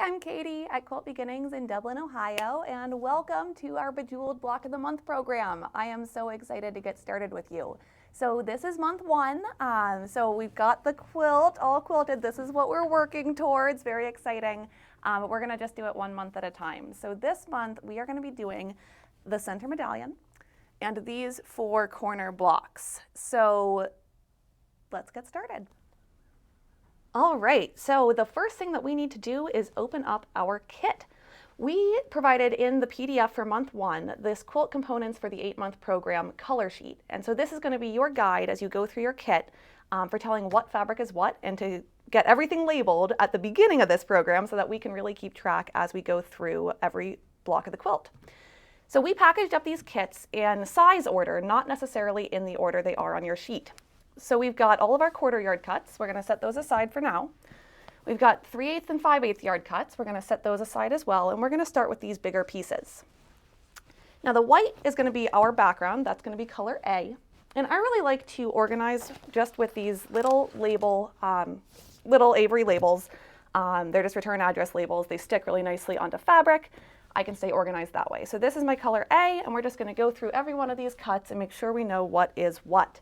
I'm Katie at Quilt Beginnings in Dublin, Ohio, and welcome to our Bejeweled Block of the Month program. I am so excited to get started with you. So this is month one, so we've got the quilt all quilted. This is what we're working towards, very exciting, but we're gonna just do it 1 month at a time. So this month we are gonna be doing the center medallion and these 4 corner blocks. So let's get started. All right, so the first thing that we need to do is open up our kit. We provided in the PDF for month 1 this quilt components for the 8-month program color sheet. And so this is going to be your guide as you go through your kit for telling what fabric is what and to get everything labeled at the beginning of this program so that we can really keep track as we go through every block of the quilt. So we packaged up these kits in size order, not necessarily in the order they are on your sheet. So we've got all of our 1/4 yard cuts. We're going to set those aside for now. We've got 3/8 and 5/8 yard cuts. We're going to set those aside as well, and we're going to start with these bigger pieces. Now the white is going to be our background. That's going to be color A. And I really like to organize just with these little label, little Avery labels. They're just return address labels. They stick really nicely onto fabric. I can stay organized that way. So this is my color A, and we're just going to go through every one of these cuts and make sure we know what is what.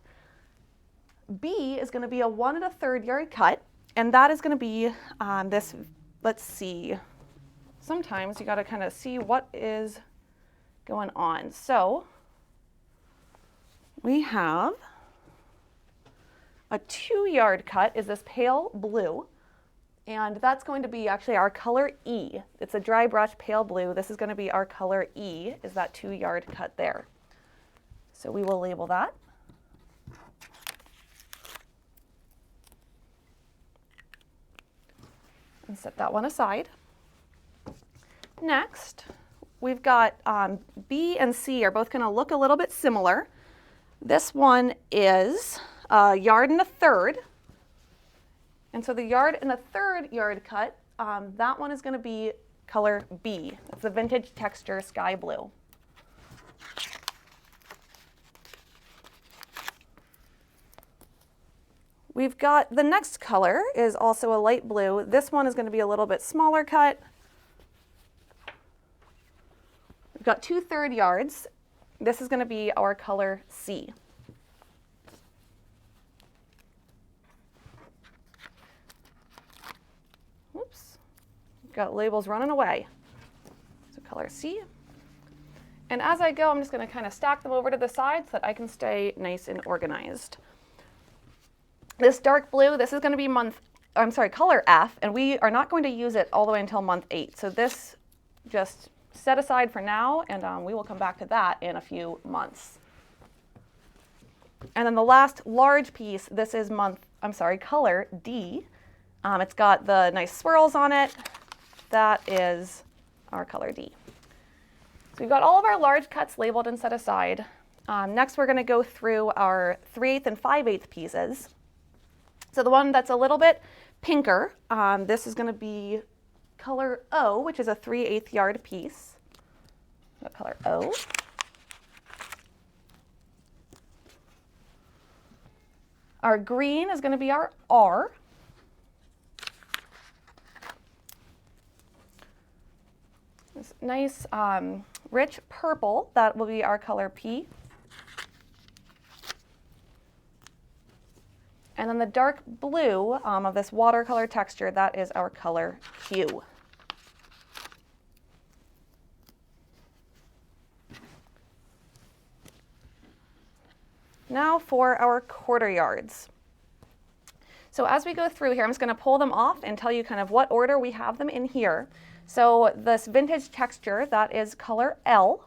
B is going to be a 1 1/3 yard cut, and that is going to be this, let's see, sometimes you got to kind of see what is going on. So we have a 2 yard cut is this pale blue, and that's going to be actually our color E. It's a dry brush pale blue. This is going to be our color E, is that 2 yard cut there. So we will label that. And set that one aside. Next, we've got B and C are both going to look a little bit similar. This one is a 1 1/3 yards. And so the 1 1/3 yard cut, that one is going to be color B. It's the vintage texture sky blue. We've got the next color is also a light blue. This one is going to be a little bit smaller cut. We've got 2/3 yards. This is going to be our color C. Whoops, we've got labels running away. So color C. And as I go, I'm just going to kind of stack them over to the side so that I can stay nice and organized. This dark blue, this is going to be color F, and we are not going to use it all the way until month 8. So this just set aside for now, and we will come back to that in a few months. And then the last large piece, this is color D. It's got the nice swirls on it. That is our color D. So we've got all of our large cuts labeled and set aside. Next, we're going to go through our 3/8 and 5/8 pieces. So the one that's a little bit pinker, this is going to be color O, which is a 3/8 yard piece. Color O. Our green is going to be our R. This nice rich purple, that will be our color P. And then the dark blue of this watercolor texture, that is our color Q. Now for our 1/4 yards. So as we go through here, I'm just going to pull them off and tell you kind of what order we have them in here. So this vintage texture, that is color L.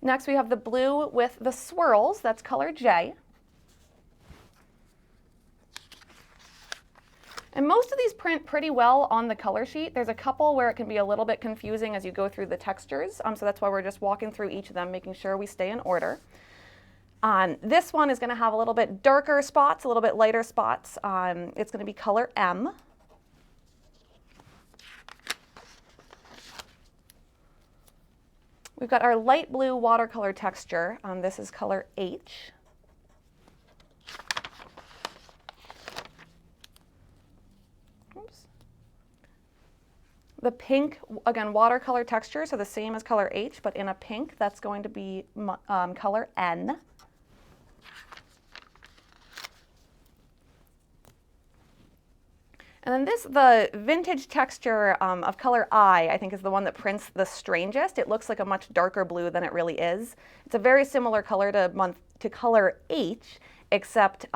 Next, we have the blue with the swirls, that's color J. And most of these print pretty well on the color sheet. There's a couple where it can be a little bit confusing as you go through the textures, so that's why we're just walking through each of them, making sure we stay in order. This one is going to have a little bit darker spots, a little bit lighter spots. It's going to be color M. We've got our light blue watercolor texture. This is color H. the pink, again, watercolor texture, so the same as color H, but in a pink, that's going to be color N. And then the vintage texture of color I think is the one that prints the strangest. It looks like a much darker blue than it really is. It's a very similar color to color H, except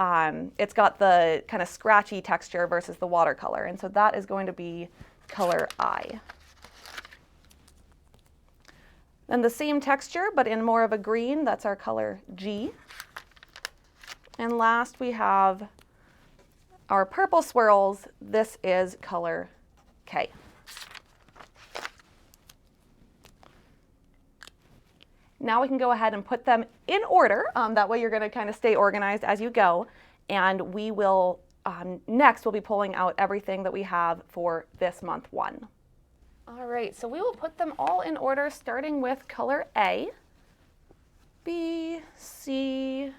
it's got the kind of scratchy texture versus the watercolor. And so that is going to be color I. Then the same texture, but in more of a green, that's our color G. And last we have our purple swirls. This is color K. Now we can go ahead and put them in order. That way you're going to kind of stay organized as you go. And we will, next we'll be pulling out everything that we have for this month 1. All right, so we will put them all in order, starting with color A, B, C.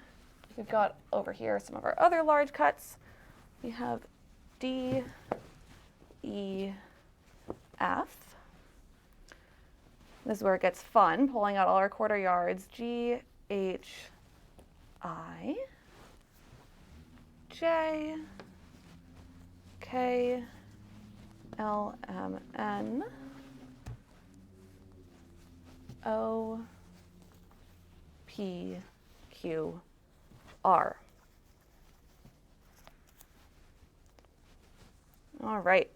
We've got over here some of our other large cuts. We have D, E, F. This is where it gets fun, pulling out all our quarter yards. G, H, I, J, K, L, M, N, O, P, Q, R. All right.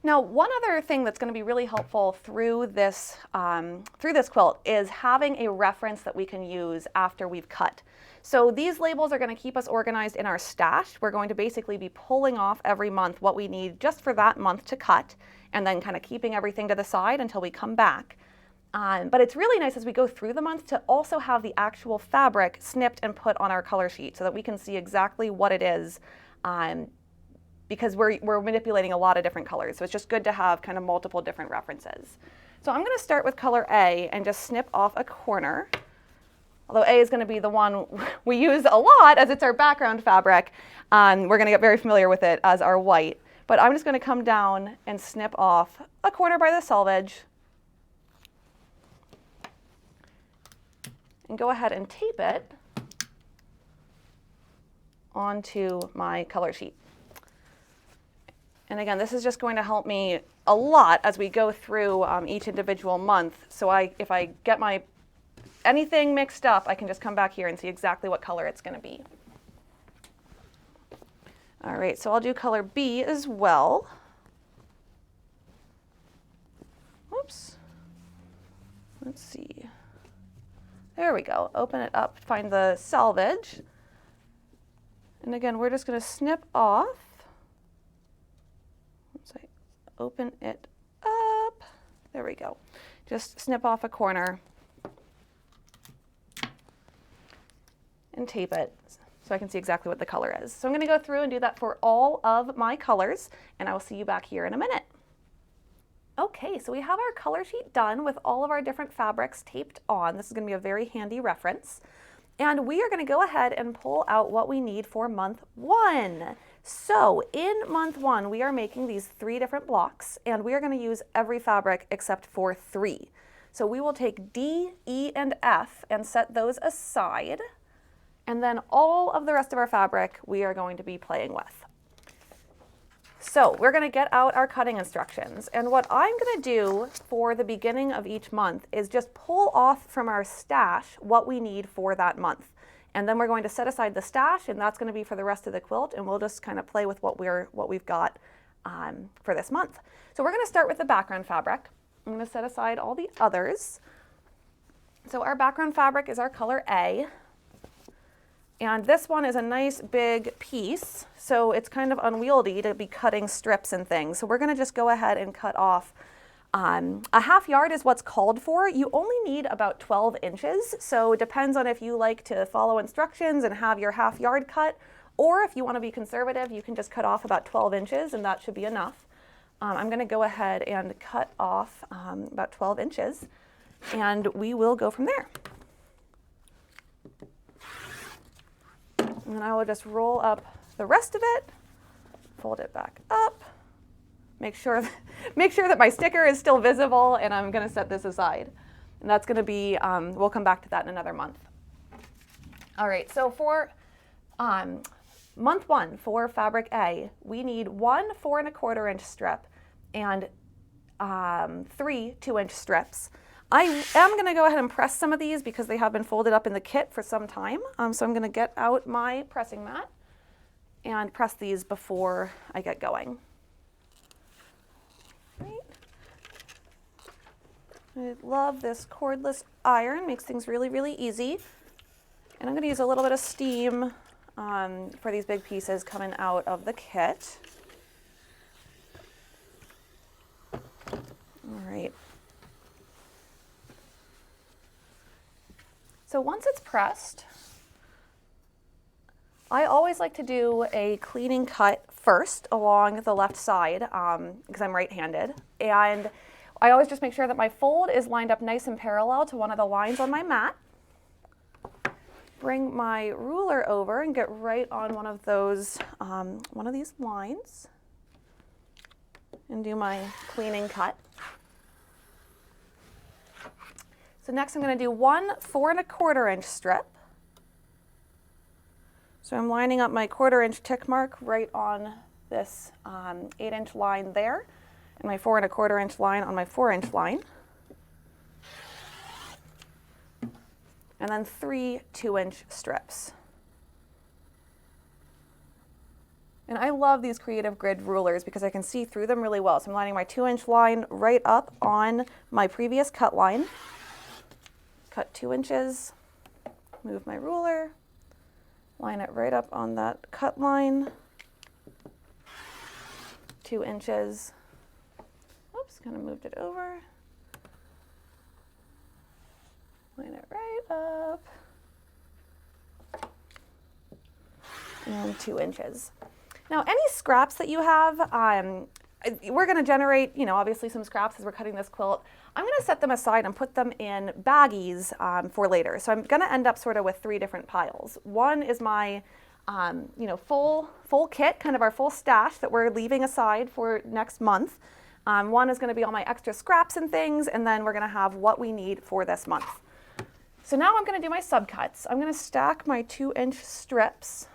Now, one other thing that's going to be really helpful through this quilt is having a reference that we can use after we've cut. So these labels are going to keep us organized in our stash. We're going to basically be pulling off every month what we need just for that month to cut, and then kind of keeping everything to the side until we come back. But it's really nice as we go through the month to also have the actual fabric snipped and put on our color sheet so that we can see exactly what it is, because we're manipulating a lot of different colors. So it's just good to have kind of multiple different references. So I'm going to start with color A and just snip off a corner. Although A is going to be the one we use a lot as it's our background fabric. We're going to get very familiar with it as our white. But I'm just going to come down and snip off a corner by the selvage and go ahead and tape it onto my color sheet. And again, this is just going to help me a lot as we go through each individual month. So if I get anything mixed up, I can just come back here and see exactly what color it's going to be. All right, so I'll do color B as well. Whoops. Let's see. There we go. Open it up, find the selvage. And again, we're just going to snip off. Open it up. There we go. Just snip off a corner and tape it so I can see exactly what the color is. So I'm going to go through and do that for all of my colors, and I will see you back here in a minute. Okay, so we have our color sheet done with all of our different fabrics taped on. This is going to be a very handy reference. And we are going to go ahead and pull out what we need for month 1. So in month 1, we are making these 3 different blocks, and we are going to use every fabric except for 3. So we will take D, E, and F and set those aside. And then all of the rest of our fabric we are going to be playing with. So we're going to get out our cutting instructions. And what I'm going to do for the beginning of each month is just pull off from our stash what we need for that month. And then we're going to set aside the stash, and that's going to be for the rest of the quilt, and we'll just kind of play with what we've got for this month. So we're going to start with the background fabric. I'm going to set aside all the others. So our background fabric is our color A. And this one is a nice big piece, so it's kind of unwieldy to be cutting strips and things. So we're going to just go ahead and cut off a half yard is what's called for. You only need about 12 inches, so it depends on if you like to follow instructions and have your half yard cut, or if you want to be conservative, you can just cut off about 12 inches and that should be enough. I'm going to go ahead and cut off about 12 inches, and we will go from there. And then I will just roll up the rest of it, fold it back up, make sure that my sticker is still visible, and I'm gonna set this aside. And that's gonna be, we'll come back to that in another month. All right, so for month 1 for fabric A, we need 1 4 1/4 inch strip and 3 2-inch strips. I am going to go ahead and press some of these because they have been folded up in the kit for some time. So I'm going to get out my pressing mat and press these before I get going. Right. I love this cordless iron, makes things really, really easy. And I'm going to use a little bit of steam for these big pieces coming out of the kit. All right. So once it's pressed, I always like to do a cleaning cut first along the left side because I'm right-handed. And I always just make sure that my fold is lined up nice and parallel to one of the lines on my mat. Bring my ruler over and get right on one of those, one of these lines and do my cleaning cut. So next I'm going to do 1 4 1/4 inch strip. So I'm lining up my 1/4 inch tick mark right on this 8-inch line there, and my 4 1/4 inch line on my 4-inch line. And then 3 2-inch strips. And I love these creative grid rulers because I can see through them really well. So I'm lining my 2-inch line right up on my previous cut line. Cut 2 inches, move my ruler, line it right up on that cut line, 2 inches. Oops, kind of moved it over. Line it right up, and 2 inches. Now, any scraps that you have, we're going to generate, obviously some scraps as we're cutting this quilt. I'm going to set them aside and put them in baggies for later. So I'm going to end up sort of with 3 different piles. One is my, full kit, kind of our full stash that we're leaving aside for next month. One is going to be all my extra scraps and things, and then we're going to have what we need for this month. So now I'm going to do my subcuts. I'm going to stack my 2-inch strips,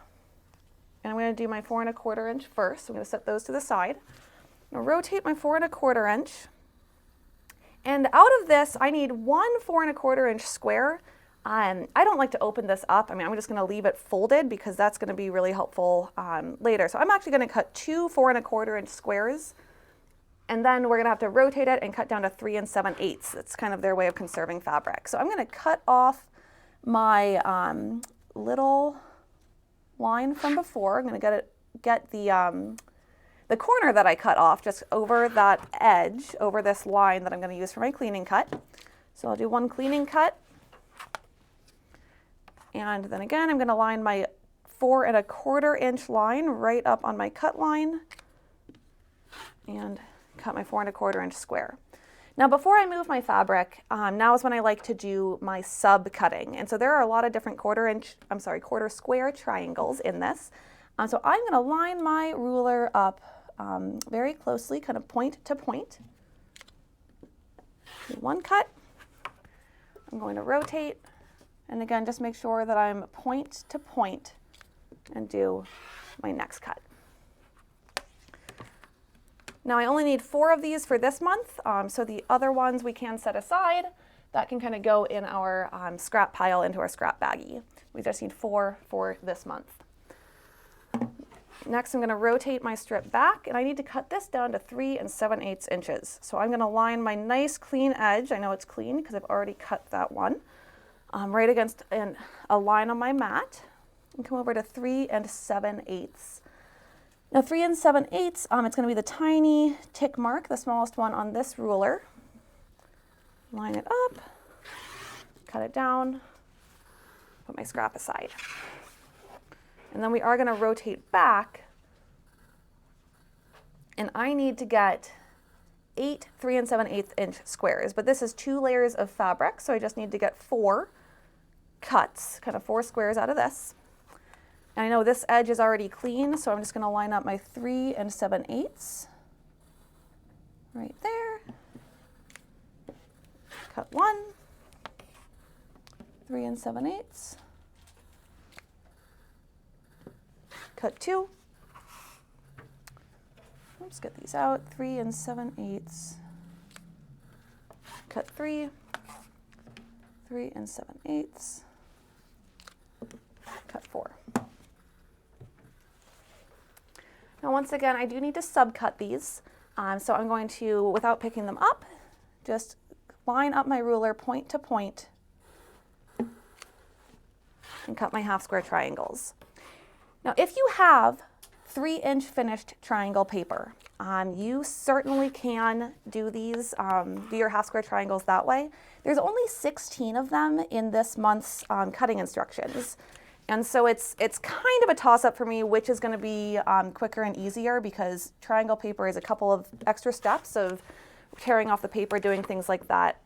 and I'm going to do my 4 1/4 inch first. So I'm going to set those to the side. I'm going to rotate my 4 1/4 inch. And out of this, I need 1 4 1/4 inch square. I don't like to open this up. I'm just going to leave it folded because that's going to be really helpful later. So I'm actually going to cut 2 4 1/4 inch squares, and then we're going to have to rotate it and cut down to 3 7/8. That's kind of their way of conserving fabric. So I'm going to cut off my little line from before. I'm going to get the corner that I cut off just over that edge, over this line that I'm going to use for my cleaning cut. So I'll do 1 cleaning cut. And then again, I'm going to line my 4 1/4 inch line right up on my cut line and cut my 4 1/4 inch square. Now, before I move my fabric, now is when I like to do my sub cutting. And so there are a lot of different quarter square triangles in this. So I'm going to line my ruler up very closely, kind of point to point. Do 1 cut. I'm going to rotate. And again, just make sure that I'm point to point and do my next cut. Now I only need 4 of these for this month, so the other ones we can set aside. That can kind of go in our scrap pile into our scrap baggie. We just need 4 for this month. Next, I'm going to rotate my strip back, and I need to cut this down to 3 7/8 inches. So I'm going to line my nice clean edge. I know it's clean because I've already cut that one. Right against a line on my mat, and come over to 3 7/8. Now 3 7/8, it's going to be the tiny tick mark, the smallest one on this ruler. Line it up, cut it down, put my scrap aside. And then we are going to rotate back, and I need to get 8 3 7/8 inch squares, but this is 2 layers of fabric, so I just need to get 4 cuts, kind of 4 squares out of this. And I know this edge is already clean, so I'm just going to line up my 3 7/8. right there. Cut 1, 3 7/8. Cut 2. Oops, get these out. 3 7/8. Cut 3, 3 7/8. Cut 4. Now once again, I do need to subcut these. So I'm going to, without picking them up, just line up my ruler point to point and cut my half square triangles. Now if you have 3-inch finished triangle paper, you certainly can do these, do your half square triangles that way. There's only 16 of them in this month's cutting instructions. And so it's kind of a toss-up for me which is going to be quicker and easier, because triangle paper is a couple of extra steps of tearing off the paper, doing things like that.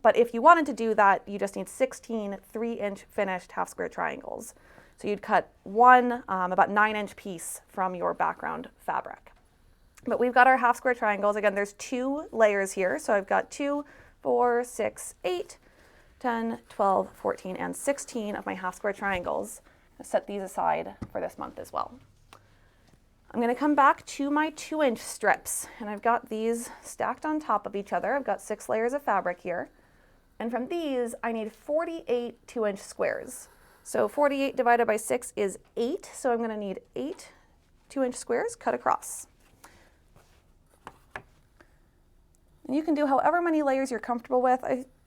But if you wanted to do that, you just need 16 3-inch finished half square triangles. So you'd cut one about 9-inch piece from your background fabric. But we've got our half square triangles. Again, there's 2 layers here. So I've got 2, 4, 6, 8, 10, 12, 14, and 16 of my half square triangles. I'll set these aside for this month as well. I'm going to come back to my 2-inch strips, and I've got these stacked on top of each other. I've got 6 layers of fabric here. And from these, I need 48 2-inch squares. So 48 divided by 6 is 8, so I'm going to need 8 2-inch squares cut across. And you can do however many layers you're comfortable with.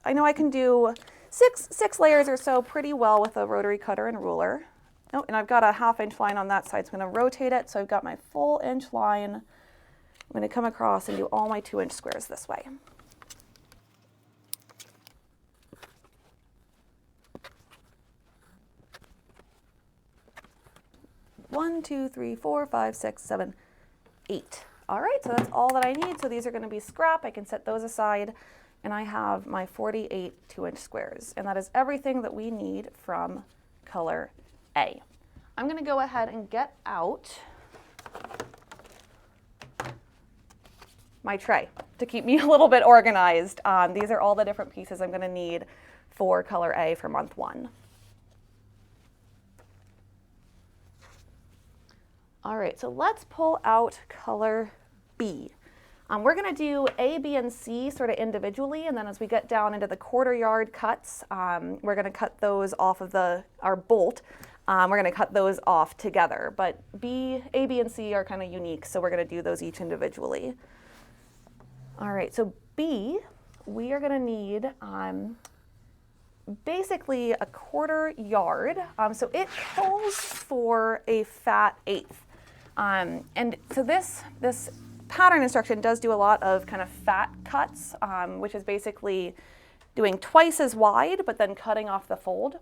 I know I can do six layers or so pretty well with a rotary cutter and ruler. Oh, and I've got a 1/2-inch line on that side, so I'm going to rotate it. So I've got my full inch line. I'm going to come across and do all my 2-inch squares this way. One, 2, 3, 4, 5, 6, 7, 8. All right, so that's all that I need. So these are going to be scrap. I can set those aside. And I have my 48 2-inch squares. And that is everything that we need from color A. I'm going to go ahead and get out my tray to keep me a little bit organized. These are all the different pieces I'm going to need for color A for month 1. All right, so let's pull out color B. We're going to do A, B, and C sort of individually, and then as we get down into the 1/4 yard cuts, we're going to cut those off of our bolt. We're going to cut those off together, but A, B, and C are kind of unique, so we're going to do those each individually. All right, so B, we are going to need basically a 1/4 yard. So it calls for a fat 1/8. And so this pattern instruction does do a lot of kind of fat cuts, which is basically doing twice as wide, but then cutting off the fold.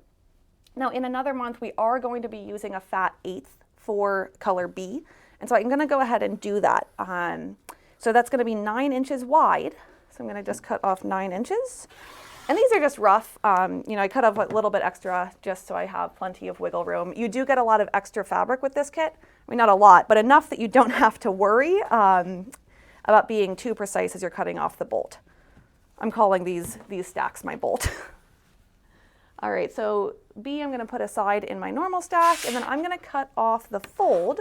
Now in another month, we are going to be using a fat 1/8 for color B. And so I'm going to go ahead and do that. So that's going to be 9 inches wide. So I'm going to just cut off 9 inches. And these are just rough. I cut off a little bit extra just so I have plenty of wiggle room. You do get a lot of extra fabric with this kit. I mean, not a lot, but enough that you don't have to worry about being too precise as you're cutting off the bolt. I'm calling these stacks my bolt. All right, so B I'm going to put aside in my normal stack, and then I'm going to cut off the fold.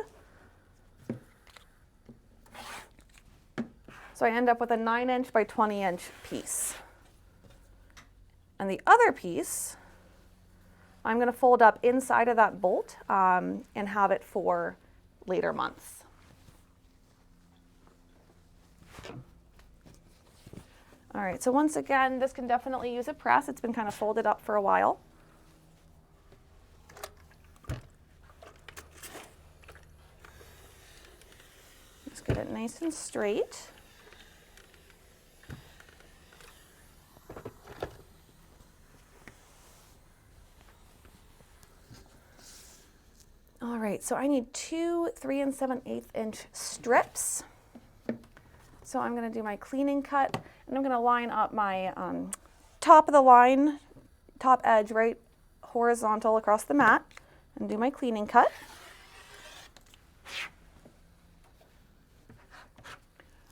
So I end up with a 9-inch by 20-inch piece. And the other piece, I'm going to fold up inside of that bolt and have it for later months. All right, so once again, this can definitely use a press. It's been kind of folded up for a while. Let's get it nice and straight. All right, so I need 2 3 7/8 inch strips. So I'm going to do my cleaning cut, and I'm going to line up my top of the line, top edge right horizontal across the mat, and do my cleaning cut.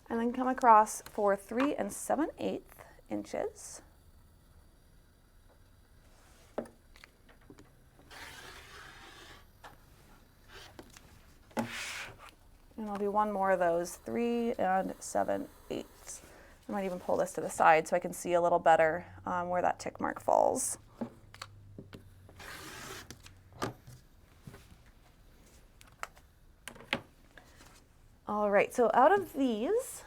and then come across for 3 7/8 inches. And I'll do one more of those, 3 7/8. I might even pull this to the side so I can see a little better where that tick mark falls. All right, so out of these,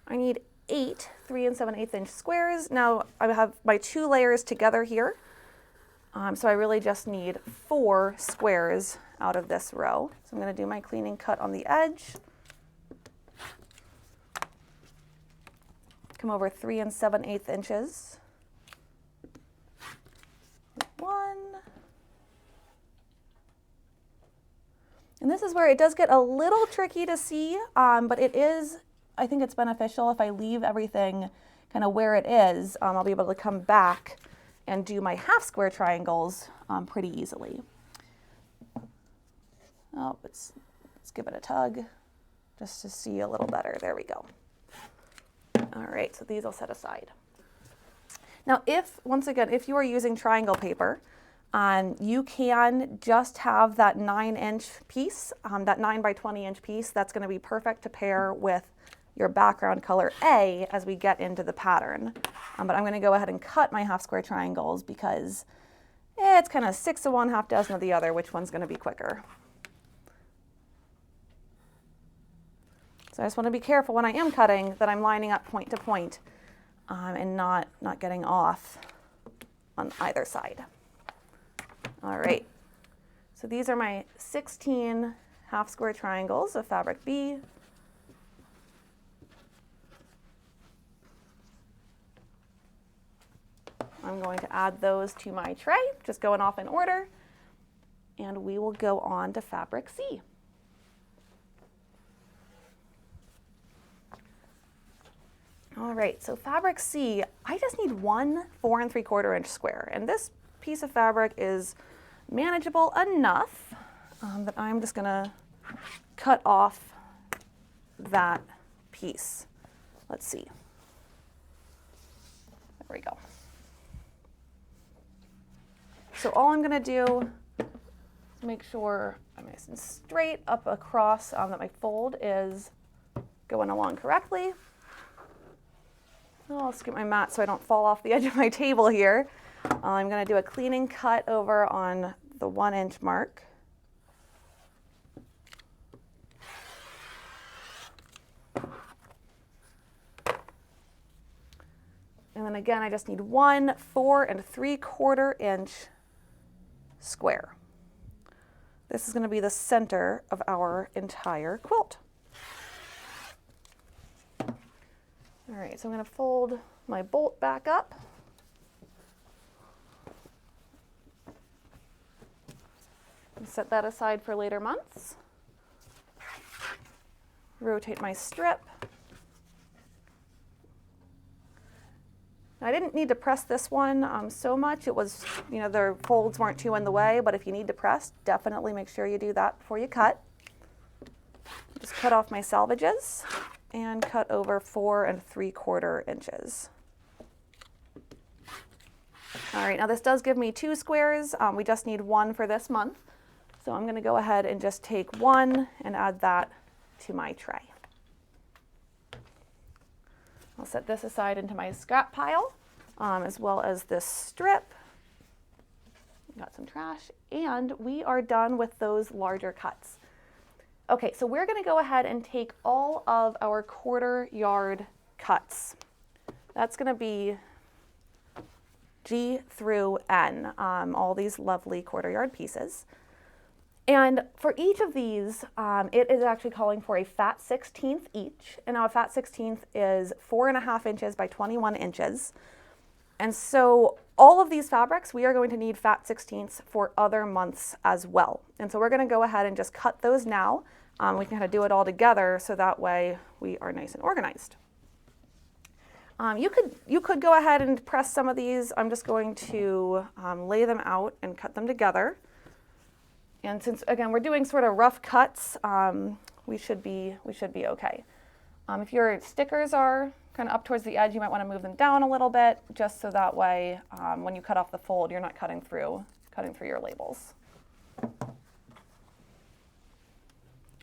I need 8 3 7/8 inch squares. Now I have my 2 layers together here, so I really just need 4 squares out of this row. So I'm going to do my cleaning cut on the edge. Come over 3 7/8 inches. 1. And this is where it does get a little tricky to see, but it is, I think it's beneficial if I leave everything kind of where it is. I'll be able to come back and do my half square triangles pretty easily. Oh, let's give it a tug just to see a little better. There we go. All right, so these I'll set aside. Now, once again, if you are using triangle paper, you can just have that 9-inch piece, that 9 by 20-inch piece. That's going to be perfect to pair with your background color A as we get into the pattern. But I'm going to go ahead and cut my half square triangles because it's kind of 6 of one, half dozen of the other. Which one's going to be quicker? So I just want to be careful when I am cutting that I'm lining up point to point and not getting off on either side. All right, so these are my 16 half square triangles of fabric B. I'm going to add those to my tray, just going off in order, and we will go on to fabric C. All right, so fabric C, I just need 1 4 3/4 inch square, and this piece of fabric is manageable enough that I'm just gonna cut off that piece. Let's see. There we go. So all I'm gonna do is make sure I'm nice and straight up across, that my fold is going along correctly. I'll scoot my mat so I don't fall off the edge of my table here. I'm going to do a cleaning cut over on the 1-inch mark. And then again, I just need 1 4 3/4 inch square. This is going to be the center of our entire quilt. All right, so I'm going to fold my bolt back up. And set that aside for later months. Rotate my strip. I didn't need to press this one so much. It was, the folds weren't too in the way, but if you need to press, definitely make sure you do that before you cut. Just cut off my salvages and cut over 4 3/4 inches. All right, now this does give me 2 squares. We just need 1 for this month. So I'm going to go ahead and just take 1 and add that to my tray. I'll set this aside into my scrap pile, as well as this strip. Got some trash, and we are done with those larger cuts. Okay, so we're going to go ahead and take all of our 1/4 yard cuts. That's going to be G through N, all these lovely 1/4 yard pieces. And for each of these, it is actually calling for a fat 16th each. And now a fat 16th is 4.5 inches by 21 inches. And so all of these fabrics, we are going to need fat 16ths for other months as well. And so we're going to go ahead and just cut those now. We can kind of do it all together so that way we are nice and organized. You could go ahead and press some of these. I'm just going to lay them out and cut them together. And since, again, we're doing sort of rough cuts, we should be okay. If your stickers are kind of up towards the edge, you might want to move them down a little bit, just so that way when you cut off the fold, you're not cutting through your labels. All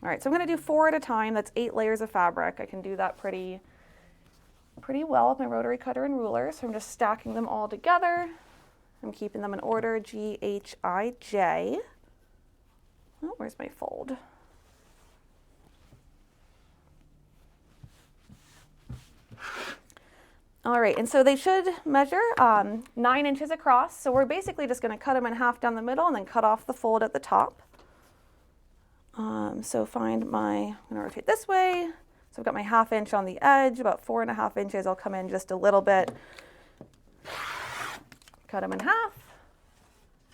right, so I'm going to do 4 at a time. That's 8 layers of fabric. I can do that pretty well with my rotary cutter and ruler. So I'm just stacking them all together. I'm keeping them in order, G, H, I, J. Oh, where's my fold? All right, and so they should measure 9 inches across. So we're basically just going to cut them in half down the middle and then cut off the fold at the top. So I'm going to rotate this way. So I've got my 1/2 inch on the edge, about 4.5 inches. I'll come in just a little bit. Cut them in half.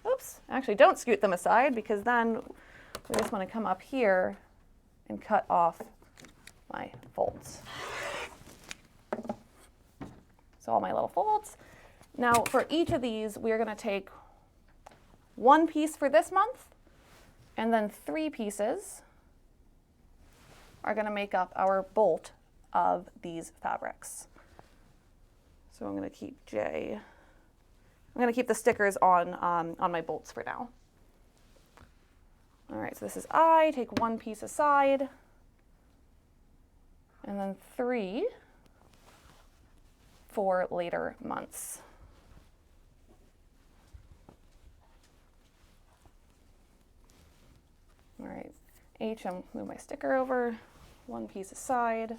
Oops, actually don't scoot them aside, because then we just want to come up here and cut off my folds. So all my little folds. Now for each of these, we're going to take 1 piece for this month, and then 3 pieces are going to make up our bolt of these fabrics. So I'm going to keep I'm going to keep the stickers on my bolts for now. All right, so this is I. Take 1 piece aside, and then 3 for later months. All right, H, I'm move my sticker over, 1 piece aside.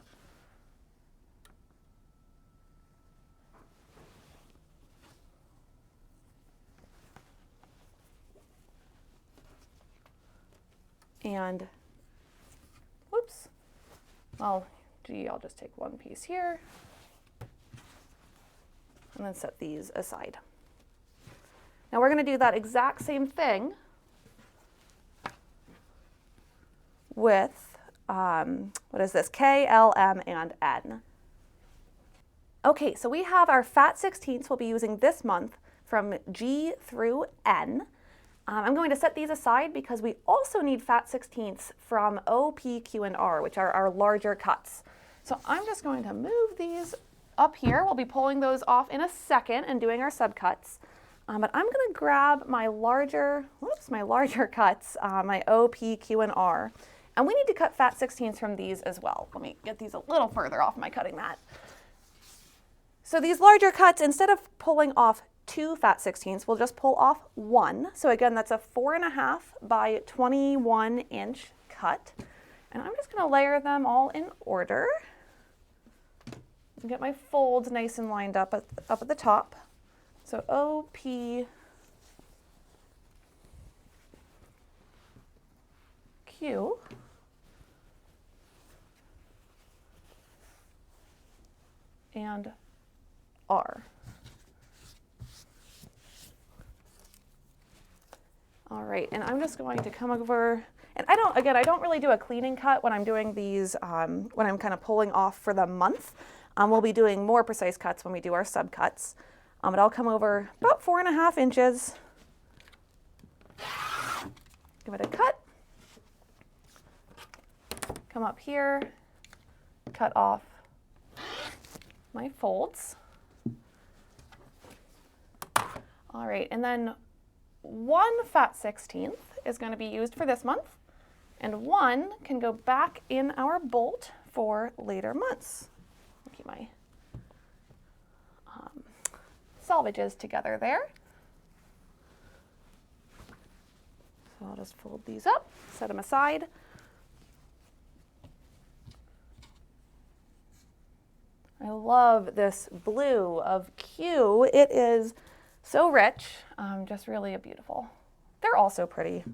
And, whoops, well, G, I'll just take 1 piece here and then set these aside. Now we're going to do that exact same thing with, what is this, K, L, M, and N. Okay, so we have our fat 16ths we'll be using this month from G through N. I'm going to set these aside because we also need fat 16ths from O, P, Q, and R, which are our larger cuts. So I'm just going to move these up here. We'll be pulling those off in a second and doing our subcuts. But I'm going to grab my larger cuts, my O, P, Q, and R. And we need to cut fat 16ths from these as well. Let me get these a little further off my cutting mat. So these larger cuts, instead of pulling off 2 fat 16ths, we'll just pull off 1. So again, that's a 4.5 by 21 inch cut. And I'm just going to layer them all in order and get my folds nice and lined up at the top. So O, P, Q, and R. All right, and I'm just going to come over, and I don't really do a cleaning cut when I'm doing these, when I'm kind of pulling off for the month. We'll be doing more precise cuts when we do our subcuts. But I'll come over about 4.5 inches, give it a cut, come up here, cut off my folds. All right, and then 1 fat 16th is going to be used for this month, and 1 can go back in our bolt for later months. I'll keep my selvages together there. So I'll just fold these up, set them aside. I love this blue of Q. It is so rich, just really beautiful. They're also pretty.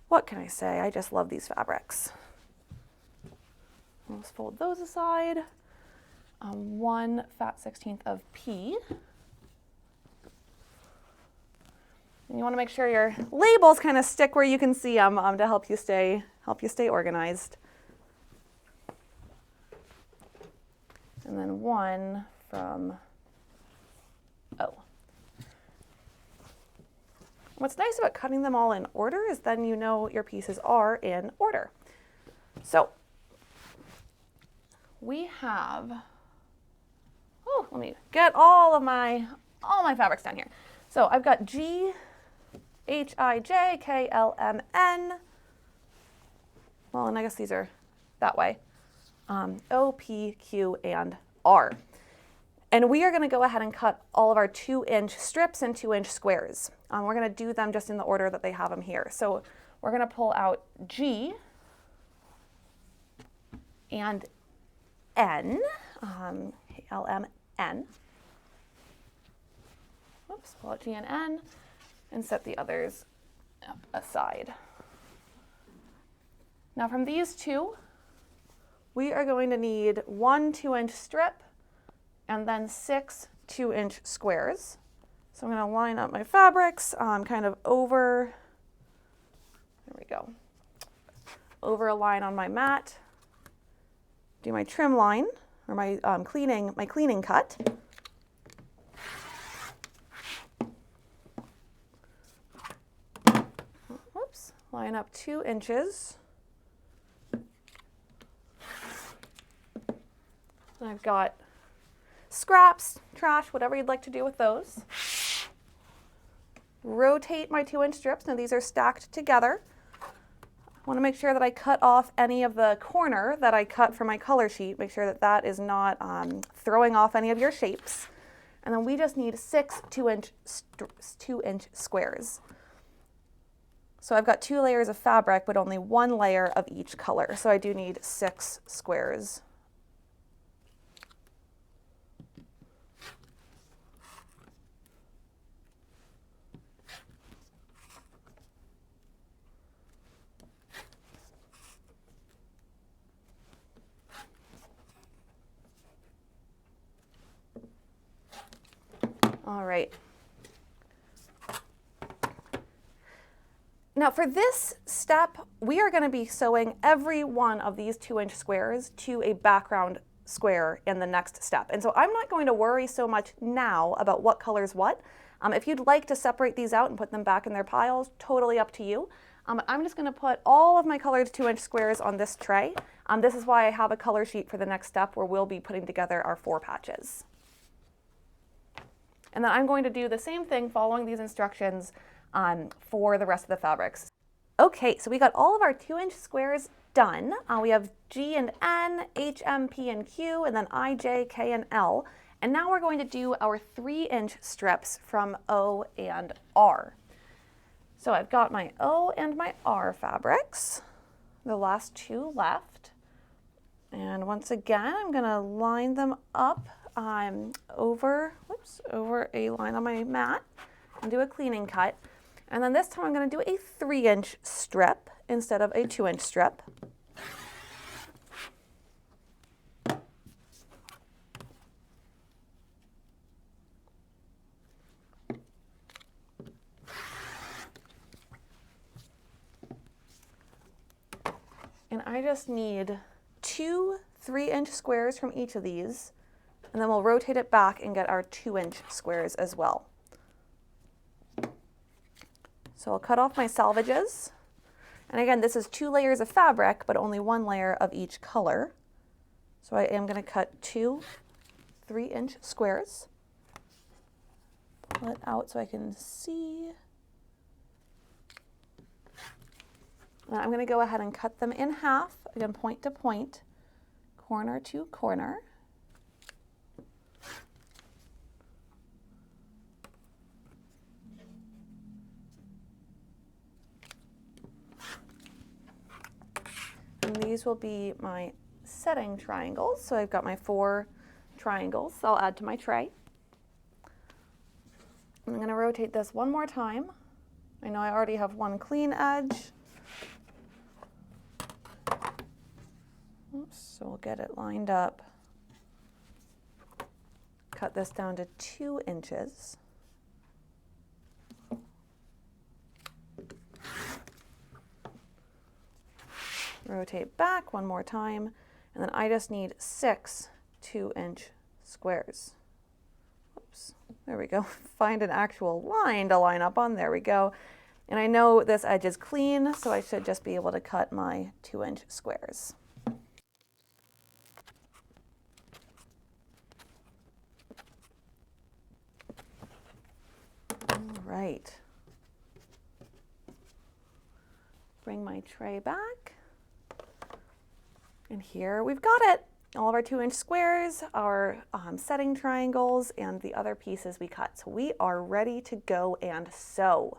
What can I say? I just love these fabrics. Let's fold those aside. 1 fat 16th of P. And you want to make sure your labels kind of stick where you can see them to help you stay organized. And then 1 from O. What's nice about cutting them all in order is then you know your pieces are in order. So we have, oh, let me get all my fabrics down here. So I've got G, H, I, J, K, L, M, N. Well, and I guess these are that way. O, P, Q, and R. And we are going to go ahead and cut all of our 2-inch strips and 2-inch squares. We're going to do them just in the order that they have them here. So we're going to pull out G and N, L, M, N. Oops, pull out G and N and set the others up aside. Now from these two, we are going to need 1 2-inch strip and then 6 2-inch squares. So I'm going to line up my fabrics kind of over, there we go, over a line on my mat. Do my trim line, or my cleaning cut. Whoops, line up 2 inches. And I've got scraps, trash, whatever you'd like to do with those. Rotate my 2-inch strips. Now these are stacked together. I want to make sure that I cut off any of the corner that I cut from my color sheet. Make sure that that is not throwing off any of your shapes. And then we just need 6 2-inch squares. So I've got 2 layers of fabric, but only 1 layer of each color. So I do need 6 squares. All right. Now for this step, we are going to be sewing every one of these 2-inch squares to a background square in the next step. And so I'm not going to worry so much now about what color's what. If you'd like to separate these out and put them back in their piles, totally up to you. I'm just going to put all of my colored 2-inch squares on this tray. This is why I have a color sheet for the next step where we'll be putting together our 4 patches. And then I'm going to do the same thing following these instructions for the rest of the fabrics. Okay, so we got all of our 2-inch squares done. We have G and N, H, M, P, and Q, and then I, J, K, and L. And now we're going to do our 3-inch strips from O and R. So I've got my O and my R fabrics, the last 2 left. And once again, I'm going to line them up over a line on my mat and do a cleaning cut. And then this time I'm going to do a 3-inch strip instead of a 2-inch strip. And I just need 2 3-inch squares from each of these, and then we'll rotate it back and get our 2-inch squares as well. So I'll cut off my salvages. And again, this is 2 layers of fabric, but only 1 layer of each color. So I am going to cut 2 3-inch squares. Pull it out so I can see. And I'm going to go ahead and cut them in half, again, point to point, corner to corner. And these will be my setting triangles. So I've got my 4 triangles I'll add to my tray. I'm going to rotate this one more time. I know I already have one clean edge. Oops, so we'll get it lined up. Cut this down to 2 inches. Rotate back one more time, and then I just need 6 2-inch squares. Oops, there we go. Find an actual line to line up on. There we go. And I know this edge is clean, so I should just be able to cut my 2-inch squares. right. Bring my tray back. And here we've got it. All of our 2-inch squares, our setting triangles, and the other pieces we cut. So we are ready to go and sew.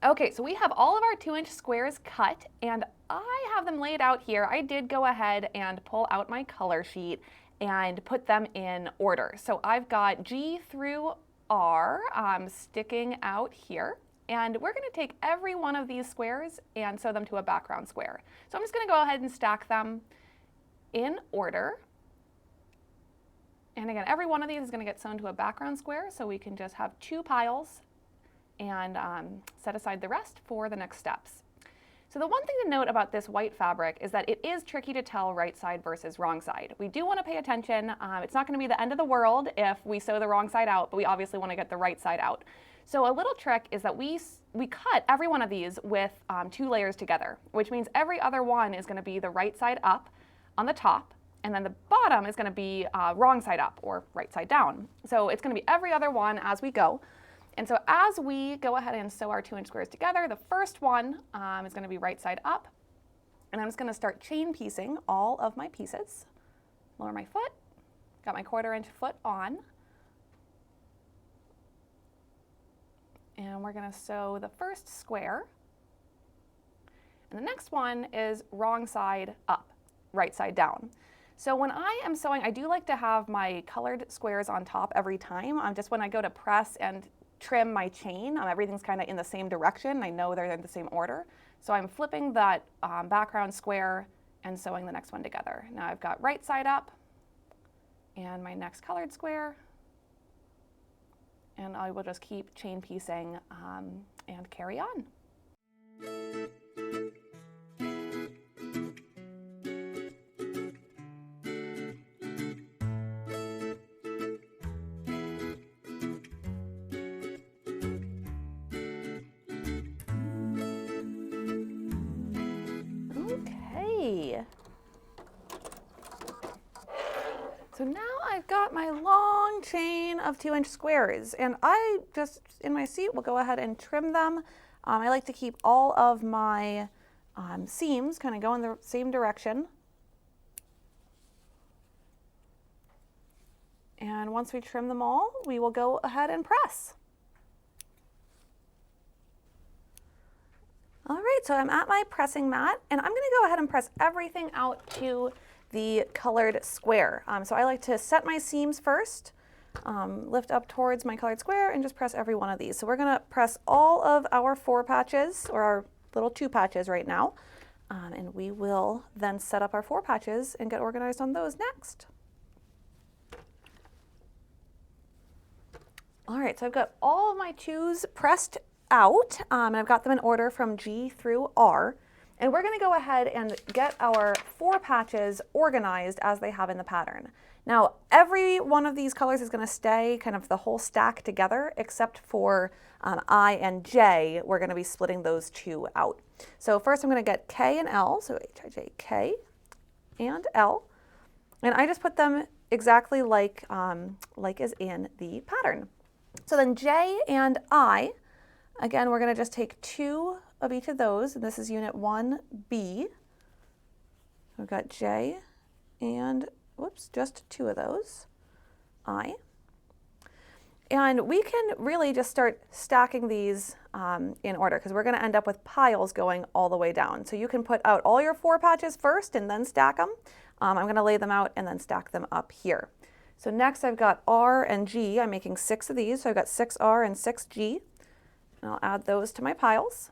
Okay, so we have all of our 2-inch squares cut, and I have them laid out here. I did go ahead and pull out my color sheet and put them in order. So I've got G through R sticking out here. And we're going to take every one of these squares and sew them to a background square. So I'm just going to go ahead and stack them in order. And again, every one of these is going to get sewn to a background square, so we can just have 2 piles and set aside the rest for the next steps. So the one thing to note about this white fabric is that it is tricky to tell right side versus wrong side. We do want to pay attention. It's not going to be the end of the world if we sew the wrong side out, but we obviously want to get the right side out. So a little trick is that we cut every one of these with 2 layers together, which means every other one is going to be the right side up on the top, and then the bottom is going to be wrong side up or right side down. So it's going to be every other one as we go. And so as we go ahead and sew our 2-inch squares together, the first one is going to be right side up. And I'm just going to start chain piecing all of my pieces. Lower my foot, got my 1/4-inch foot on. And we're going to sew the first square. And the next one is wrong side up, right side down. So when I am sewing, I do like to have my colored squares on top every time. Just when I go to press and trim my chain, everything's kind of in the same direction. I know they're in the same order. So I'm flipping that background square and sewing the next one together. Now I've got right side up and my next colored square. And I will just keep chain piecing and carry on. Okay. So now I've got my long chain of 2-inch squares, and I just, in my seat, will go ahead and trim them. I like to keep all of my seams kind of go in the same direction. And once we trim them all, we will go ahead and press. All right, so I'm at my pressing mat, and I'm going to go ahead and press everything out to the colored square. So I like to set my seams first, lift up towards my colored square, and just press every one of these. So we're going to press all of our 4 patches, or our little 2 patches right now, and we will then set up our 4 patches and get organized on those next. All right, so I've got all of my 2s pressed out, and I've got them in order from G through R. And we're going to go ahead and get our 4 patches organized as they have in the pattern. Now, every one of these colors is going to stay kind of the whole stack together, except for I and J. We're going to be splitting those 2 out. So first I'm going to get K and L, so H-I-J, K and L. And I just put them exactly like is in the pattern. So then J and I, again, we're going to just take 2 of each of those, and this is unit 1B. We've got J and, whoops, just 2 of those, I. And we can really just start stacking these in order, because we're going to end up with piles going all the way down. So you can put out all your 4 patches first and then stack them. I'm going to lay them out and then stack them up here. So next I've got R and G. I'm making 6 of these, so I've got 6R and 6G. And I'll add those to my piles.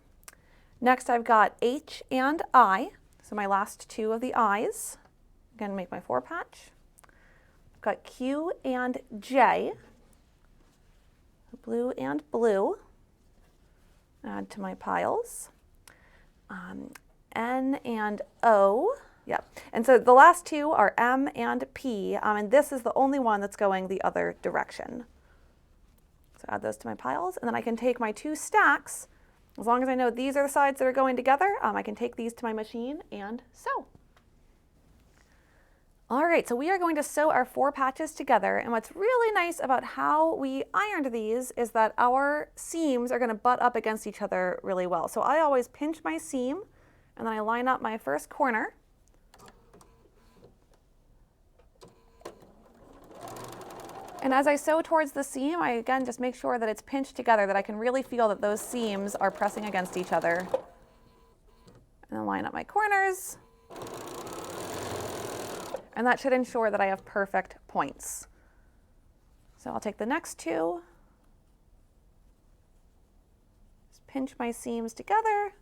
Next I've got H and I, so my last 2 of the I's. Again, make my 4 patch. I've got Q and J, blue and blue. Add to my piles. N and O, yep. And so the last 2 are M and P, and this is the only one that's going the other direction. So add those to my piles, and then I can take my 2 stacks. As long as I know these are the sides that are going together, I can take these to my machine and sew. All right, so we are going to sew our 4 patches together, and what's really nice about how we ironed these is that our seams are going to butt up against each other really well. So I always pinch my seam, and then I line up my first corner. And as I sew towards the seam, I again just make sure that it's pinched together, that I can really feel that those seams are pressing against each other. And then line up my corners. And that should ensure that I have perfect points. So I'll take the next 2, just pinch my seams together,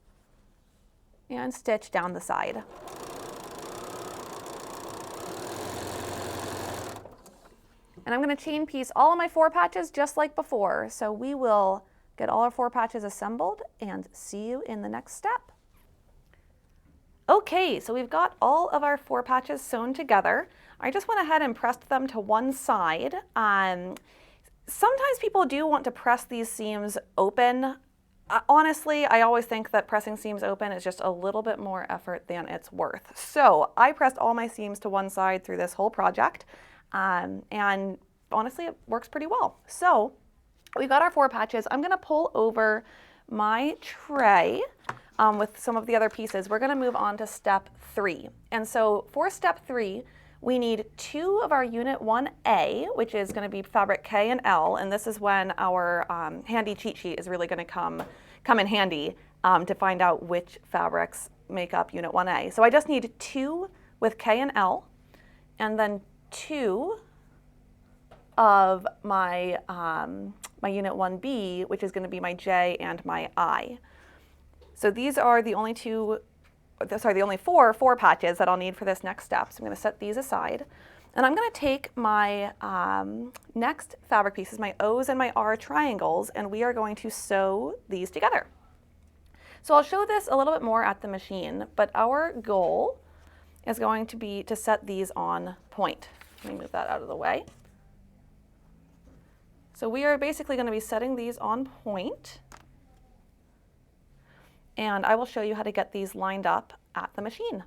and stitch down the side. And I'm going to chain piece all of my 4 patches just like before. So we will get all our 4 patches assembled and see you in the next step. Okay, so we've got all of our 4 patches sewn together. I just went ahead and pressed them to one side. Sometimes people do want to press these seams open. Honestly, I always think that pressing seams open is just a little bit more effort than it's worth. So I pressed all my seams to one side through this whole project, and honestly, it works pretty well. So we've got our 4 patches. I'm gonna pull over my tray with some of the other pieces. We're gonna move on to step 3. And so for step 3, we need 2 of our unit 1A, which is gonna be fabric K and L, and this is when our handy cheat sheet is really gonna come in handy to find out which fabrics make up unit 1A. So I just need 2 with K and L, and then 2 of my, my unit 1B, which is gonna be my J and my I. So these are the only the only 4 patches that I'll need for this next step. So I'm going to set these aside. And I'm going to take my next fabric pieces, my O's and my R triangles, and we are going to sew these together. So I'll show this a little bit more at the machine, but our goal is going to be to set these on point. Let me move that out of the way. So we are basically going to be setting these on point. And I will show you how to get these lined up at the machine.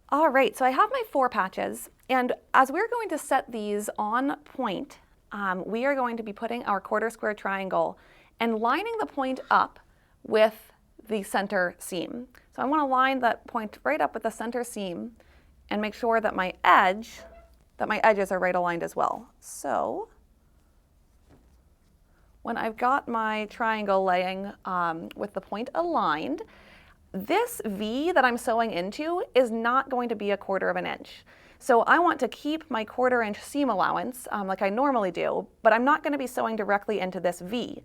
All right, so I have my 4 patches, and as we're going to set these on point, we are going to be putting our quarter square triangle and lining the point up with the center seam. So I want to line that point right up with the center seam and make sure that my edges are right aligned as well. So when I've got my triangle laying with the point aligned, this V that I'm sewing into is not going to be 1/4 inch. So I want to keep my 1/4 inch seam allowance like I normally do, but I'm not going to be sewing directly into this V.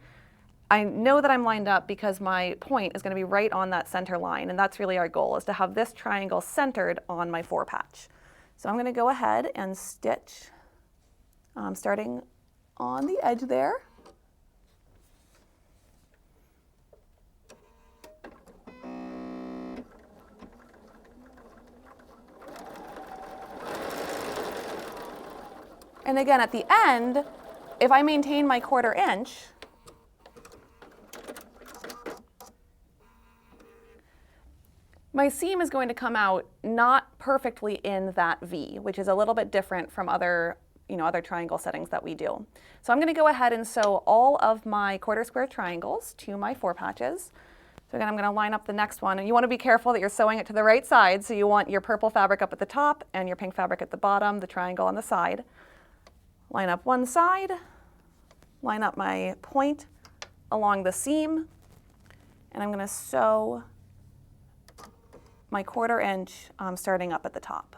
I know that I'm lined up because my point is going to be right on that center line, and that's really our goal, is to have this triangle centered on my 4 patch. So I'm going to go ahead and stitch starting on the edge there. And again, at the end, if I maintain my 1/4 inch, my seam is going to come out not perfectly in that V, which is a little bit different from other triangle settings that we do. So I'm going to go ahead and sew all of my quarter square triangles to my 4 patches. So again, I'm going to line up the next one, and you want to be careful that you're sewing it to the right side. So you want your purple fabric up at the top and your pink fabric at the bottom, the triangle on the side. Line up one side, line up my point along the seam, and I'm going to sew my 1/4 inch starting up at the top.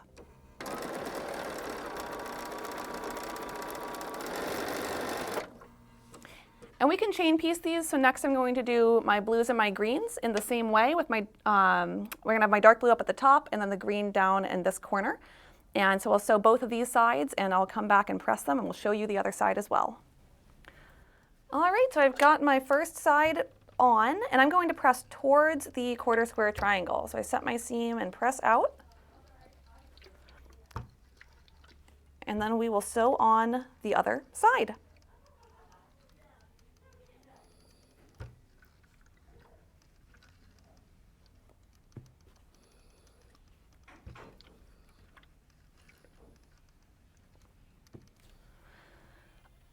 And we can chain piece these. So next I'm going to do my blues and my greens in the same way with my, we're going to have my dark blue up at the top and then the green down in this corner. And so we'll sew both of these sides, and I'll come back and press them, and we'll show you the other side as well. All right, so I've got my first side on, and I'm going to press towards the 1/4 square triangle. So I set my seam and press out. And then we will sew on the other side.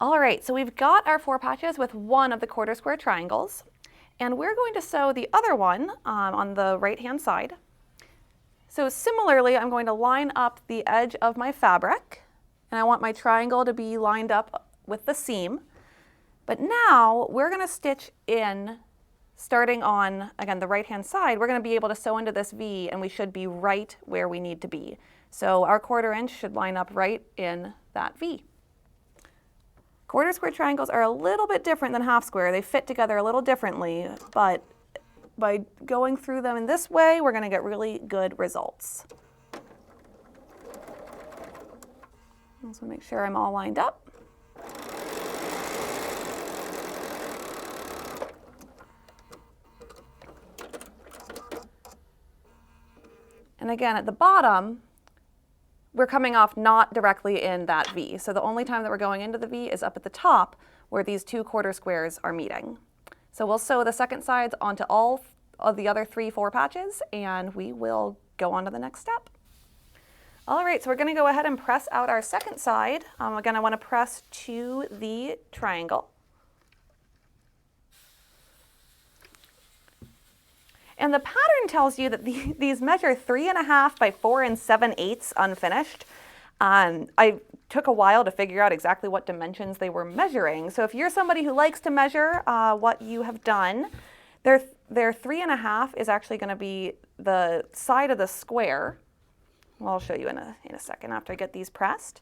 All right, so we've got our 4 patches with one of the quarter square triangles, and we're going to sew the other one on the right-hand side. So similarly, I'm going to line up the edge of my fabric, and I want my triangle to be lined up with the seam. But now we're going to stitch in, starting on, again, the right-hand side. We're going to be able to sew into this V, and we should be right where we need to be. So our 1/4 inch should line up right in that V. Quarter square triangles are a little bit different than half square. They fit together a little differently, but by going through them in this way, we're going to get really good results. I just want to make sure I'm all lined up. And again, at the bottom, we're coming off not directly in that V. So the only time that we're going into the V is up at the top where these 2 quarter squares are meeting. So we'll sew the second sides onto all of the other 3 4 patches, and we will go on to the next step. All right, so we're going to go ahead and press out our second side. Again, I want to press to the triangle. And the pattern tells you that these measure 3.5 by 4 7/8 unfinished. I took a while to figure out exactly what dimensions they were measuring. So if you're somebody who likes to measure what you have done, their 3.5 is actually going to be the side of the square. Well, I'll show you in a second after I get these pressed.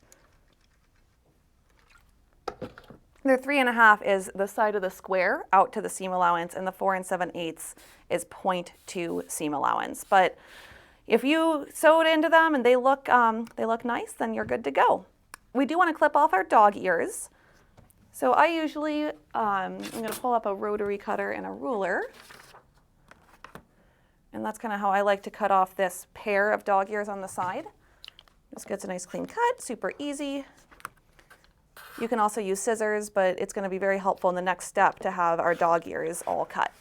Their 3.5 is the side of the square out to the seam allowance, and the 4 7/8 is 0.2 seam allowance. But if you sewed into them and they look nice, then you're good to go. We do want to clip off our dog ears. So I usually, I'm going to pull up a rotary cutter and a ruler. And that's kind of how I like to cut off this pair of dog ears on the side. Just gets a nice clean cut, super easy. You can also use scissors, but it's going to be very helpful in the next step to have our dog ears all cut.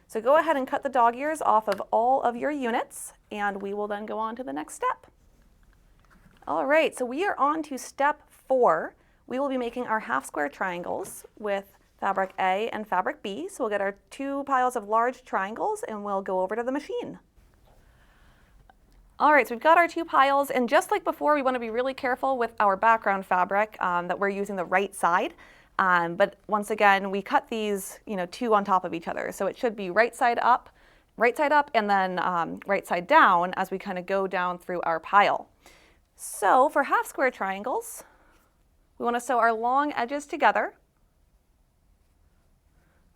So go ahead and cut the dog ears off of all of your units, and we will then go on to the next step. All right, so we are on to step 4. We will be making our half square triangles with fabric A and fabric B. So we'll get our 2 piles of large triangles, and we'll go over to the machine. All right, so we've got our 2 piles, and just like before, we want to be really careful with our background fabric that we're using the right side. But once again, we cut these, 2 on top of each other. So it should be right side up, and then right side down as we kind of go down through our pile. So for half square triangles, we want to sew our long edges together.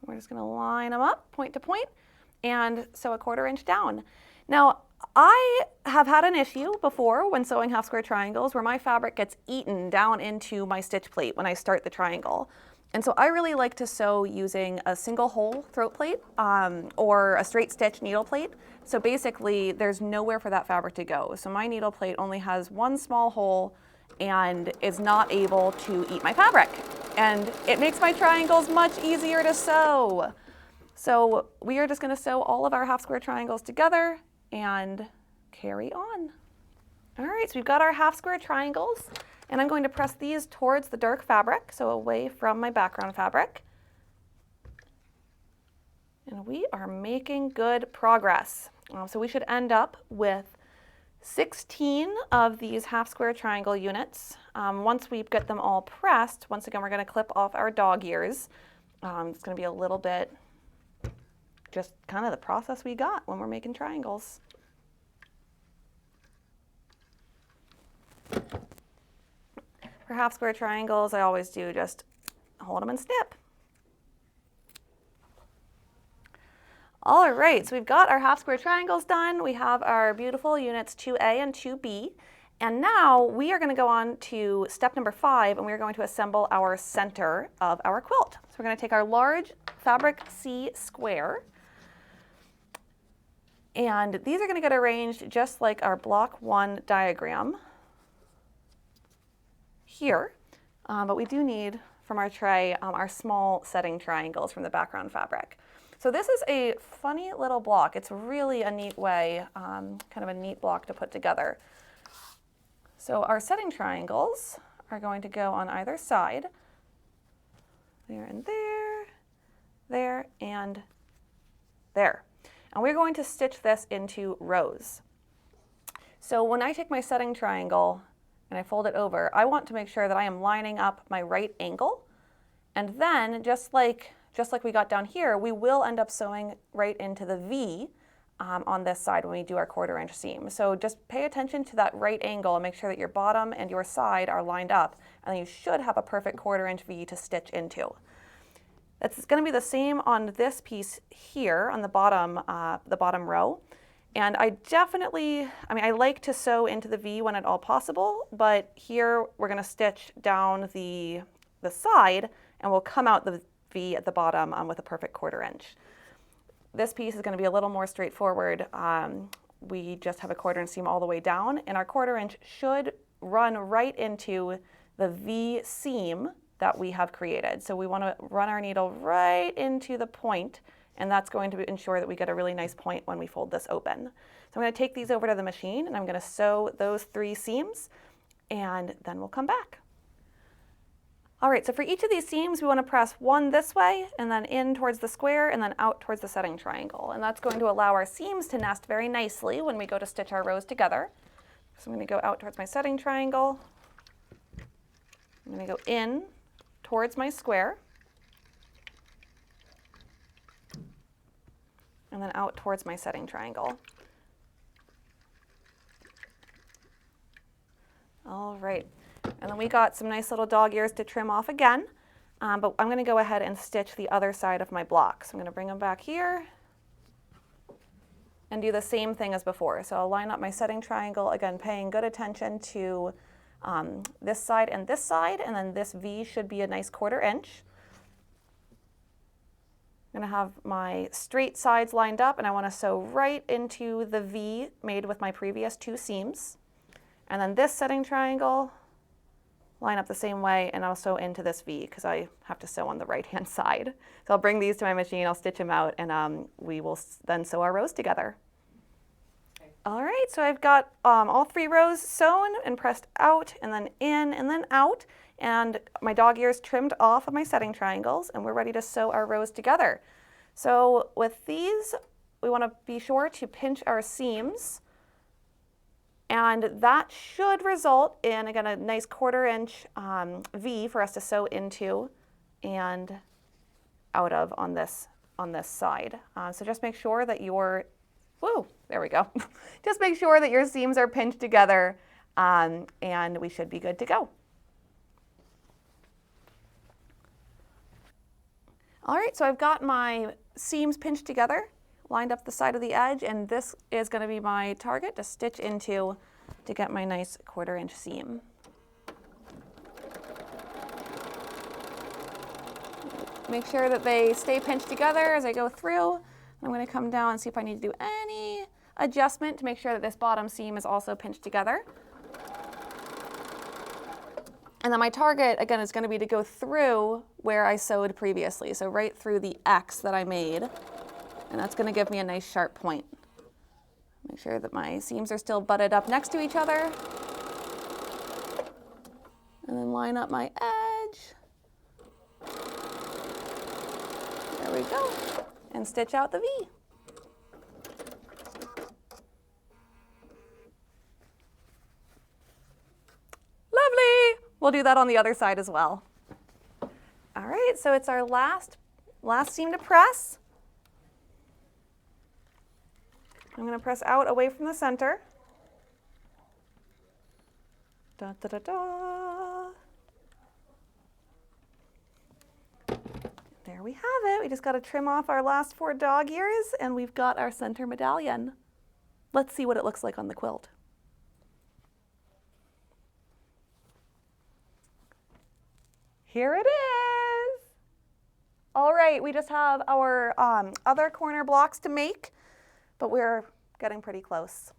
We're just going to line them up point to point and sew a 1/4 inch down. Now, I have had an issue before when sewing half square triangles where my fabric gets eaten down into my stitch plate when I start the triangle. And so I really like to sew using a single hole throat plate or a straight stitch needle plate. So basically there's nowhere for that fabric to go. So my needle plate only has one small hole and is not able to eat my fabric. And it makes my triangles much easier to sew. So we are just going to sew all of our half square triangles together and carry on. All right, so we've got our half square triangles, and I'm going to press these towards the dark fabric, so away from my background fabric. And we are making good progress. So we should end up with 16 of these half square triangle units. Once we get them all pressed, once again, we're going to clip off our dog ears. It's going to be a little bit just kind of the process we got when we're making triangles. For half square triangles, I always do just hold them and snip. All right, so we've got our half square triangles done. We have our beautiful units 2A and 2B. And now we are going to go on to step number 5, and we're going to assemble our center of our quilt. So we're going to take our large fabric C square, and these are going to get arranged just like our block 1 diagram here. But we do need from our tray our small setting triangles from the background fabric. So this is a funny little block. It's really a neat way, kind of a neat block to put together. So our setting triangles are going to go on either side. there and there, there and there. And we're going to stitch this into rows. So when I take my setting triangle and I fold it over, I want to make sure that I am lining up my right angle. And then just like we got down here, we will end up sewing right into the V on this side when we do our 1/4 inch seam. So just pay attention to that right angle and make sure that your bottom and your side are lined up, and then you should have a perfect 1/4 inch V to stitch into. It's going to be the same on this piece here on the bottom row. And I like to sew into the V when at all possible, but here we're going to stitch down the side and we'll come out the V at the bottom with a perfect 1/4 inch. This piece is going to be a little more straightforward. We just have a 1/4 inch seam all the way down, and our 1/4 inch should run right into the V seam that we have created. So we want to run our needle right into the point, and that's going to ensure that we get a really nice point when we fold this open. So I'm going to take these over to the machine, and I'm going to sew those 3 seams, and then we'll come back. All right, so for each of these seams, we want to press one this way, and then in towards the square, and then out towards the setting triangle. And that's going to allow our seams to nest very nicely when we go to stitch our rows together. So I'm going to go out towards my setting triangle. I'm going to go in towards my square, and then out towards my setting triangle. All right, and then we got some nice little dog ears to trim off again, but I'm going to go ahead and stitch the other side of my block. So I'm going to bring them back here and do the same thing as before. So I'll line up my setting triangle, again paying good attention to this side, and then this V should be a nice 1/4 inch. I'm going to have my straight sides lined up, and I want to sew right into the V made with my previous 2 seams. And then this setting triangle, line up the same way, and I'll sew into this V because I have to sew on the right-hand side. So I'll bring these to my machine, I'll stitch them out, and we will then sew our rows together. All right, so I've got all 3 rows sewn and pressed out, and then in, and then out, and my dog ears trimmed off of my setting triangles, and we're ready to sew our rows together. So with these, we want to be sure to pinch our seams, and that should result in, again, a nice 1/4 inch V for us to sew into and out of on this side. So just make sure that there we go. Just make sure that your seams are pinched together, and we should be good to go. All right, so I've got my seams pinched together, lined up the side of the edge, and this is going to be my target to stitch into to get my nice 1/4 inch seam. Make sure that they stay pinched together as I go through. I'm going to come down and see if I need to do any adjustment to make sure that this bottom seam is also pinched together. And then my target, again, is going to be to go through where I sewed previously, so right through the X that I made, and that's going to give me a nice sharp point. Make sure that my seams are still butted up next to each other, and then line up my edge. There we go. And stitch out the V. Lovely! We'll do that on the other side as well. All right, so it's our last seam to press. I'm going to press out away from the center. Da, da, da, da. There we have it. We just got to trim off our last 4 dog ears, and we've got our center medallion. Let's see what it looks like on the quilt. Here it is. All right, we just have our other corner blocks to make, but we're getting pretty close.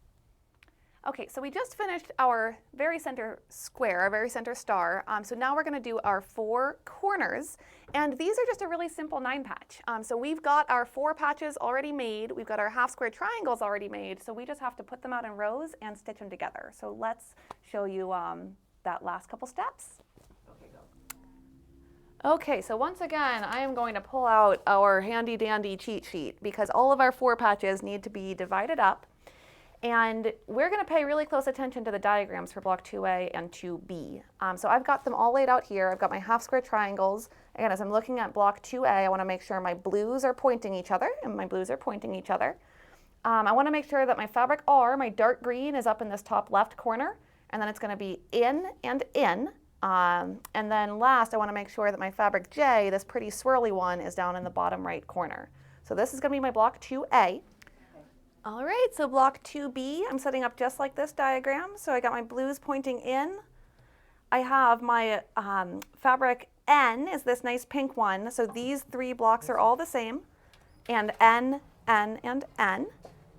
Okay, so we just finished our very center square, our very center star. So now we're going to do our 4 corners, and these are just a really simple 9 patch. So we've got our 4 patches already made. We've got our half square triangles already made. So we just have to put them out in rows and stitch them together. So let's show you that last couple steps. Okay, so once again, I am going to pull out our handy dandy cheat sheet because all of our 4 patches need to be divided up. And we're going to pay really close attention to the diagrams for block 2A and 2B. So I've got them all laid out here. I've got my half square triangles. Again, as I'm looking at block 2A, I want to make sure my blues are pointing each other, and my blues are pointing each other. I want to make sure that my fabric R, my dark green, is up in this top left corner, and then it's going to be in and in. And then last, I want to make sure that my fabric J, this pretty swirly one, is down in the bottom right corner. So this is going to be my block 2A. All right, so block 2B, I'm setting up just like this diagram. So I got my blues pointing in. I have my fabric N is this nice pink one. So these 3 blocks are all the same. And N, N, and N.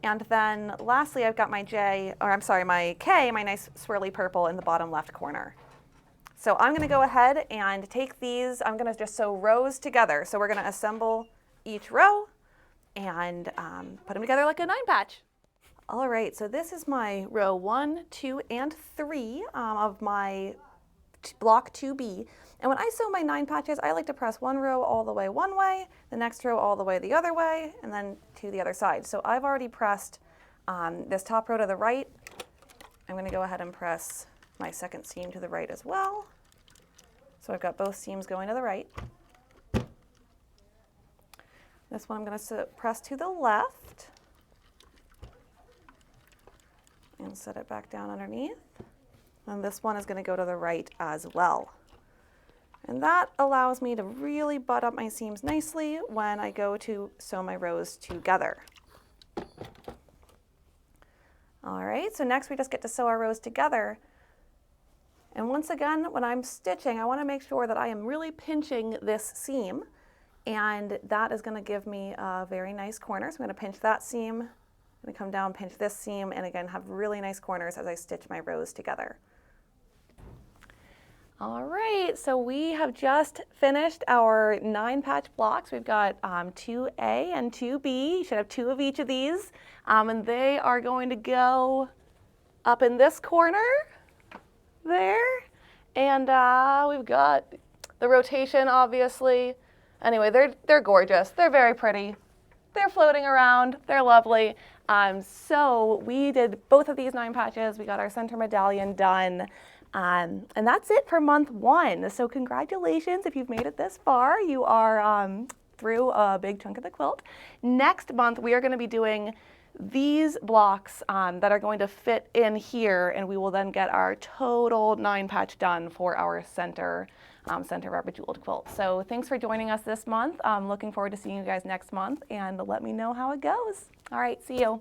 And then lastly, I've got my J, or I'm sorry, my K, my nice swirly purple in the bottom left corner. So I'm going to go ahead and take these, I'm going to just sew rows together. So we're going to assemble each row and put them together like a 9-patch. All right, so this is my row 1, 2, and 3 of my block 2B. And when I sew my 9 patches, I like to press one row all the way one way, the next row all the way the other way, and then to the other side. So I've already pressed this top row to the right. I'm going to go ahead and press my second seam to the right as well. So I've got both seams going to the right. This one I'm going to press to the left and set it back down underneath. And this one is going to go to the right as well. And that allows me to really butt up my seams nicely when I go to sew my rows together. All right, so next we just get to sew our rows together. And once again, when I'm stitching, I want to make sure that I am really pinching this seam. And that is going to give me a very nice corner. So I'm going to pinch that seam, I'm going to come down, pinch this seam, and again have really nice corners as I stitch my rows together. All right, so we have just finished our 9-patch blocks. We've got 2A and 2B. You should have 2 of each of these. And they are going to go up in this corner there. And we've got the rotation, obviously. Anyway, they're gorgeous. They're very pretty. They're floating around. They're lovely. So we did both of these 9 patches. We got our center medallion done. And that's it for month 1. So congratulations if you've made it this far. You are through a big chunk of the quilt. Next month, we are going to be doing these blocks that are going to fit in here, and we will then get our total 9-patch done for our center of our Bejeweled quilt. So thanks for joining us this month. I'm looking forward to seeing you guys next month, and let me know how it goes. All right, see you.